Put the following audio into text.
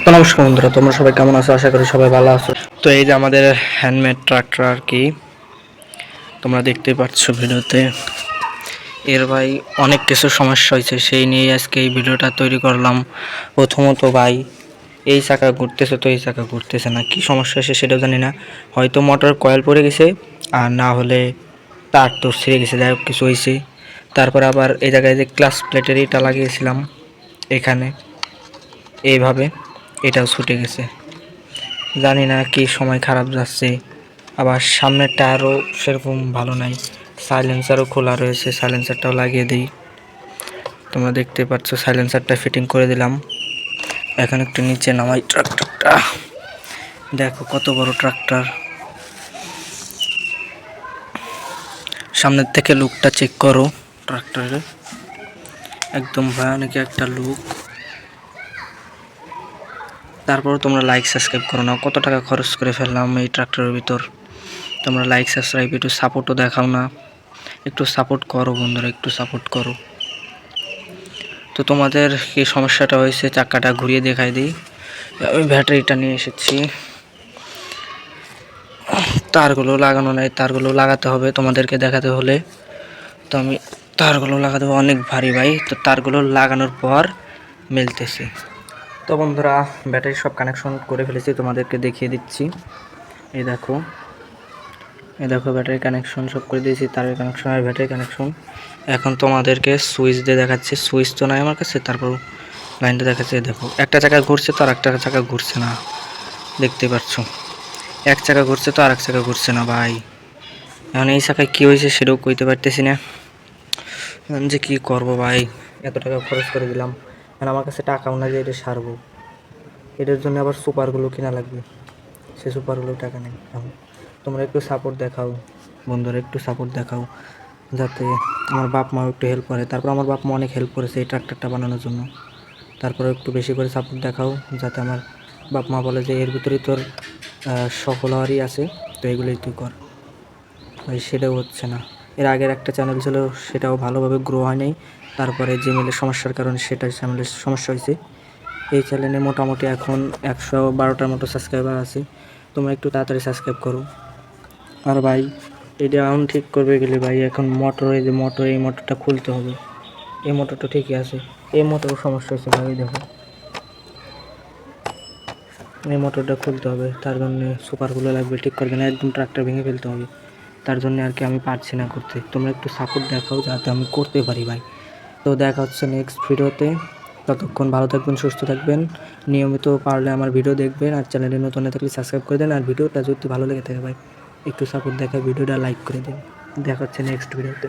তো নমস্কার বন্ধুরা, তোমরা সবাই কেমন আছো? আশা করি সবাই ভালো আছো। তো এই যে আমাদের হ্যান্ডমেড ট্রাক্টর আর কি, তোমরা দেখতে পাচ্ছ ভিডিওতে। এর ভাই অনেক কিছু সমস্যা হয়েছে, সেই নিয়ে আজকে এই ভিডিওটা তৈরি করলাম। প্রথমত ভাই, এই চাকা ঘুরতেছে, তো এই চাকা ঘুরতেছে না, কি সমস্যা হয়েছে সেটাও জানি না। হয়তো মোটর কয়েল পড়ে গেছে, আর না হলে তার তো ছিঁড়ে গেছে, যাই হোক কিছু হয়েছে। তারপর আবার এই জায়গায় যে ক্লাস প্লেটের এটা লাগিয়েছিলাম এখানে, এইভাবে এটাও ছুটে গেছে। জানি না কি সময় খারাপ যাচ্ছে। আবার সামনের টায়ারও সেরকম ভালো নাই, সাইলেন্সারও খোলা রয়েছে, সাইলেন্সারটাও লাগিয়ে দিই। তোমরা দেখতে পাচ্ছ সাইলেন্সারটা ফিটিং করে দিলাম। এখন একটু নিচে নামাই ট্রাক্টরটা। দেখো কত বড় ট্রাক্টর। সামনের থেকে লুকটা চেক করো ট্রাক্টরের, একদম ভয়ানক একটা লুক। তারপর তোমরা লাইক সাবস্ক্রাইব করো না, কত টাকা খরচ করে ফেললাম এই ট্রাক্টরের ভিতর। তোমরা লাইক সাবস্ক্রাইব, একটু সাপোর্টও দেখাও না, একটু সাপোর্ট করো বন্ধুরা, একটু সাপোর্ট করো। তো তোমাদের কি সমস্যাটা হয়েছে চাকাটা ঘুরিয়ে দেখাই দিই। আমি ব্যাটারিটা নিয়ে এসেছি, তারগুলো লাগানো নাই, তারগুলো লাগাতে হবে তোমাদেরকে দেখাতে হলে। তো আমি তারগুলো লাগাতে হবে, অনেক ভারী ভাই। তো তারগুলো লাগানোর পর মেলতেছি। তো বন্ধুরা, ব্যাটারি সব কানেকশন করে ফেলেছি, তোমাদেরকে দেখিয়ে দিচ্ছি। এই দেখো, এই দেখো ব্যাটারি কানেকশন সব করে দিয়েছি, তারের কানেকশন আর ব্যাটারি কানেকশন। এখন তোমাদেরকে সুইচ দিয়ে দেখাচ্ছি, সুইচ তো নাই আমার কাছে, তারপর লাইনটা দেখাচ্ছে। দেখো একটা চাকা ঘুরছে তো আর একটা চাকা ঘুরছে না, দেখতে পাচ্ছ। এক চাকা ঘুরছে তো আর এক চাকা ঘুরছে না ভাই। এখন এই চাকায় কী হয়েছে সেটাও কইতে পারতেছি না, যে কী করবো ভাই। এত টাকা খরচ করে দিলাম, এখন আমার কাছে টাকাও না যে এটা সারবো। এটার জন্য আবার সুপারগুলো কিনা লাগবে, সে সুপারগুলো টাকা নেই। এখন তোমরা একটু সাপোর্ট দেখাও বন্ধুরা, একটু সাপোর্ট দেখাও, যাতে আমার বাপ মাও একটু হেল্প করে। তারপর আমার বাপ মা অনেক হেল্প করেছে এই ট্রাক্টরটা বানানোর জন্য। তারপরে একটু বেশি করে সাপোর্ট দেখাও, যাতে আমার বাপ মা বলে যে এর ভিতরেই তোর সফল হওয়ারই আছে, তো এগুলোই তুই কর। ভাই সেটাও হচ্ছে না। এর আগের একটা চ্যানেল ছিল, সেটাও ভালোভাবে গ্রো হয় নাই। তারপরে জিমেলের সমস্যার কারণে সেটা চ্যানেলের সমস্যা হয়েছে। এই চ্যানেলে মোটামুটি এখন 112টার মতো সাবস্ক্রাইবার আছে। তোমরা একটু তাড়াতাড়ি সাবস্ক্রাইব করো। আর ভাই এটা এখন ঠিক করবে গেলে ভাই, এখন মোটর, এই যে মোটর, এই মোটরটা খুলতে হবে। এই মোটরটা ঠিকই আছে, এই মোটরও সমস্যা হয়েছে ভাই। দেখো এই মোটরটা খুলতে হবে, তার জন্য সুপারগুলো লাগবে ঠিক করবে না, একদম ট্রাক্টর ভেঙে ফেলতে হবে। তার জন্য আর কি আমি পারছি না করতে। তোমরা একটু সাপোর্ট দেখাও যাতে আমি করতে পারি ভাই। তো দেখা হচ্ছে নেক্সট ভিডিওতে। ততক্ষণ ভালো থাকবেন, সুস্থ থাকবেন, নিয়মিত পারলে আমার ভিডিও দেখবেন, আর চ্যানেলে নতুন হয়ে থাকলে সাবস্ক্রাইব করে দেন। আর ভিডিওটা যদি ভালো লেগে থাকে ভাই, একটু সাপোর্ট দেখা, ভিডিওটা লাইক করে দিন। দেখা হচ্ছে নেক্সট ভিডিওতে।